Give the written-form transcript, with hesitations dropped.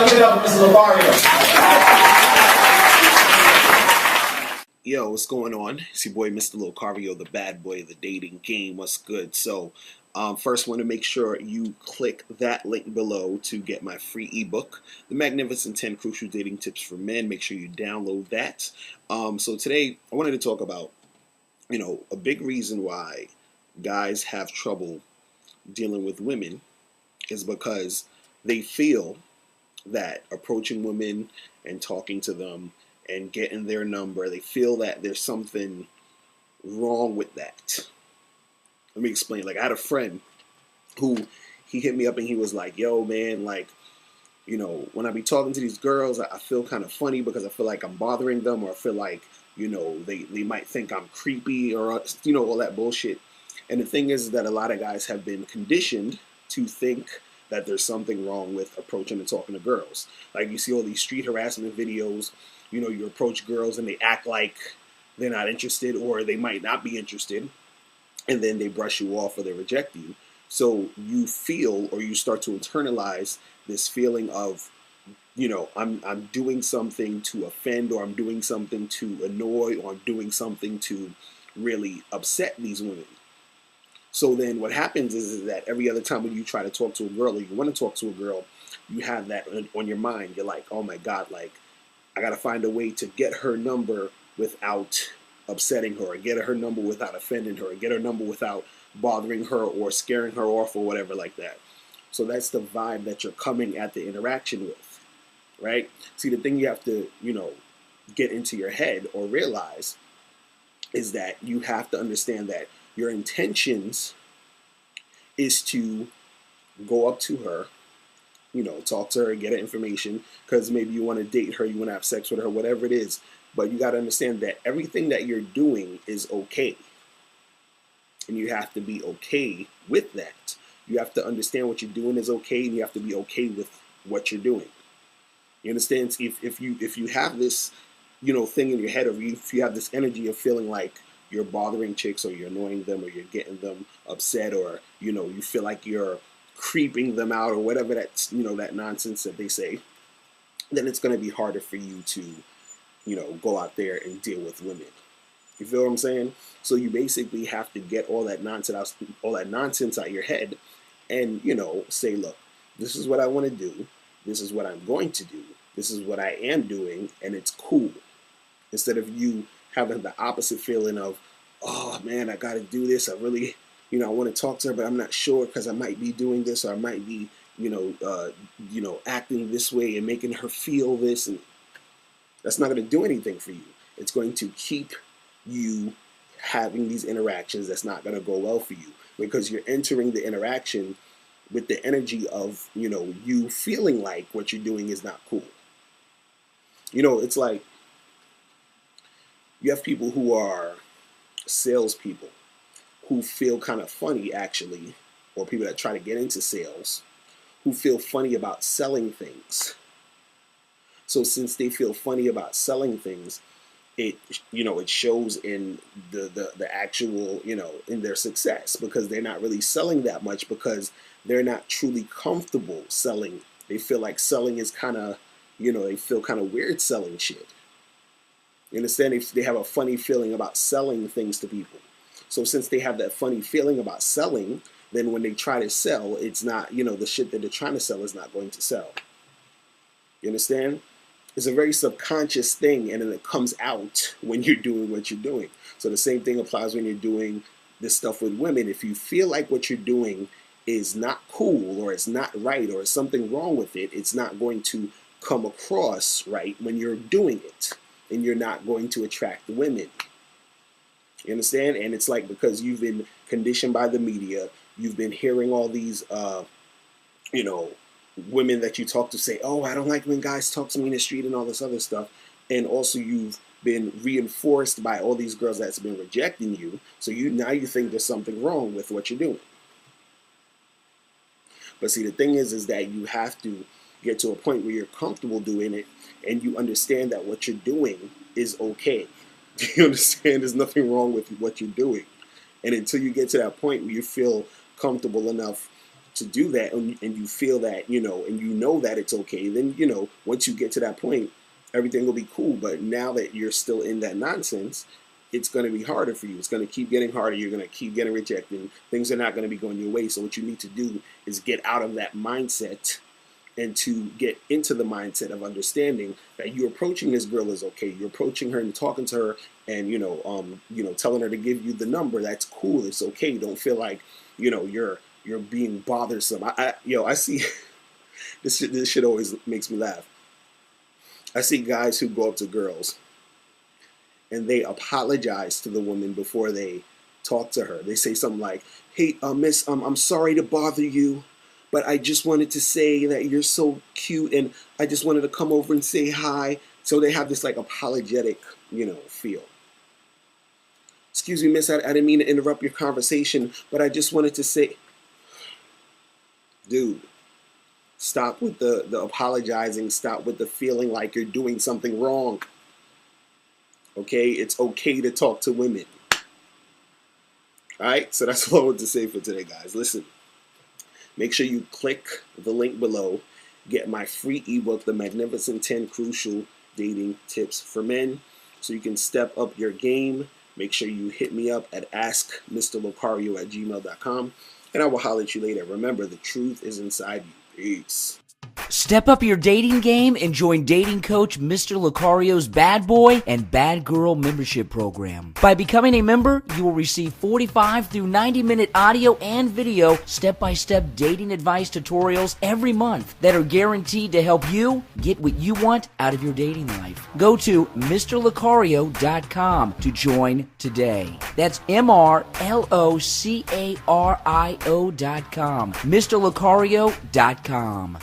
Y'all give it up for Mr. Locario. Yo, what's going on? It's your boy, Mr. Locario, the bad boy of the dating game. What's good? So, first, want to make sure you click that link below to get my free ebook, The Magnificent 10 Crucial Dating Tips for Men. Make sure you download that. So today, I wanted to talk about, a big reason why guys have trouble dealing with women is because they feel that approaching women and talking to them and getting their number, they feel that there's something wrong with that. Let me explain. Like, I had a friend who he hit me up and he was like, yo, man, like, when I be talking to these girls, I feel kind of funny because I feel like I'm bothering them, or I feel like, they might think I'm creepy, or, all that bullshit. And the thing is that a lot of guys have been conditioned to think that there's something wrong with approaching and talking to girls. Like, you see all these street harassment videos, you approach girls and they act like they're not interested, or they might not be interested, and then they brush you off or they reject you. So you feel, or you start to internalize this feeling of, I'm doing something to offend, or I'm doing something to annoy, or I'm doing something to really upset these women. So then what happens is that every other time when you try to talk to a girl, or you want to talk to a girl, you have that on your mind. You're like, oh my God, like, I got to find a way to get her number without upsetting her, or get her number without offending her, or get her number without bothering her or scaring her off or whatever like that. So that's the vibe that you're coming at the interaction with, right? See, the thing you have to, get into your head or realize is that you have to understand that your intentions is to go up to her, talk to her, get her information, because maybe you want to date her, you want to have sex with her, whatever it is. But you got to understand that everything that you're doing is okay. And you have to be okay with that. You have to understand what you're doing is okay, and you have to be okay with what you're doing. You understand? If you have this, thing in your head, or if you have this energy of feeling like you're bothering chicks, or you're annoying them, or you're getting them upset, or you feel like you're creeping them out, or whatever that's that nonsense that they say, then it's going to be harder for you to go out there and deal with women. You feel what I'm saying? So you basically have to get all that nonsense out of your head, and say, look, this is what I want to do, this is what I'm going to do, this is what I am doing, and it's cool. Instead of you having the opposite feeling of, oh man, I got to do this, I really I want to talk to her, but I'm not sure because I might be doing this, or I might be, acting this way and making her feel this, and that's not going to do anything for you. It's going to keep you having these interactions that's not going to go well for you, because you're entering the interaction with the energy of, you feeling like what you're doing is not cool. It's like you have people who are salespeople who feel kind of funny, actually, or people that try to get into sales who feel funny about selling things. So since they feel funny about selling things, it shows in the actual, in their success, because they're not really selling that much, because they're not truly comfortable selling. They feel like selling is kind of, they feel kind of weird selling shit. You understand? They have a funny feeling about selling things to people. So since they have that funny feeling about selling, then when they try to sell, it's not, the shit that they're trying to sell is not going to sell. You understand? It's a very subconscious thing, and then it comes out when you're doing what you're doing. So the same thing applies when you're doing this stuff with women. If you feel like what you're doing is not cool, or it's not right, or it's something wrong with it, it's not going to come across right when you're doing it, and you're not going to attract the women. You understand? And it's like, because you've been conditioned by the media, you've been hearing all these, women that you talk to say, oh, I don't like when guys talk to me in the street and all this other stuff. And also you've been reinforced by all these girls that's been rejecting you. So now you think there's something wrong with what you're doing. But see, the thing is that you have to get to a point where you're comfortable doing it, and you understand that what you're doing is okay. You understand? There's nothing wrong with what you're doing. And until you get to that point where you feel comfortable enough to do that, and you feel that, and you know that it's okay, then, once you get to that point, everything will be cool. But now that you're still in that nonsense, it's going to be harder for you. It's going to keep getting harder. You're going to keep getting rejected. Things are not going to be going your way. So what you need to do is get out of that mindset and to get into the mindset of understanding that you approaching this girl is okay. You're approaching her and talking to her, and telling her to give you the number. That's cool. It's okay. Don't feel like you're being bothersome. I see this shit always makes me laugh. I see guys who go up to girls and they apologize to the woman before they talk to her. They say something like, "Hey, miss, I'm sorry to bother you, but I just wanted to say that you're so cute, and I just wanted to come over and say hi." So they have this like apologetic, feel. "Excuse me, miss, I didn't mean to interrupt your conversation, but I just wanted to say," dude, stop with the apologizing. Stop with the feeling like you're doing something wrong. Okay? It's okay to talk to women. Alright? So that's all I wanted to say for today, guys. Listen, make sure you click the link below. Get my free ebook, The Magnificent 10 Crucial Dating Tips for Men, so you can step up your game. Make sure you hit me up at askmrlocario@gmail.com, and I will holler at you later. Remember, the truth is inside you. Peace. Step up your dating game and join dating coach Mr. Locario's Bad Boy and Bad Girl membership program. By becoming a member, you will receive 45 through 90-minute audio and video step-by-step dating advice tutorials every month that are guaranteed to help you get what you want out of your dating life. Go to MrLocario.com to join today. That's MrLocario.com. MrLocario.com.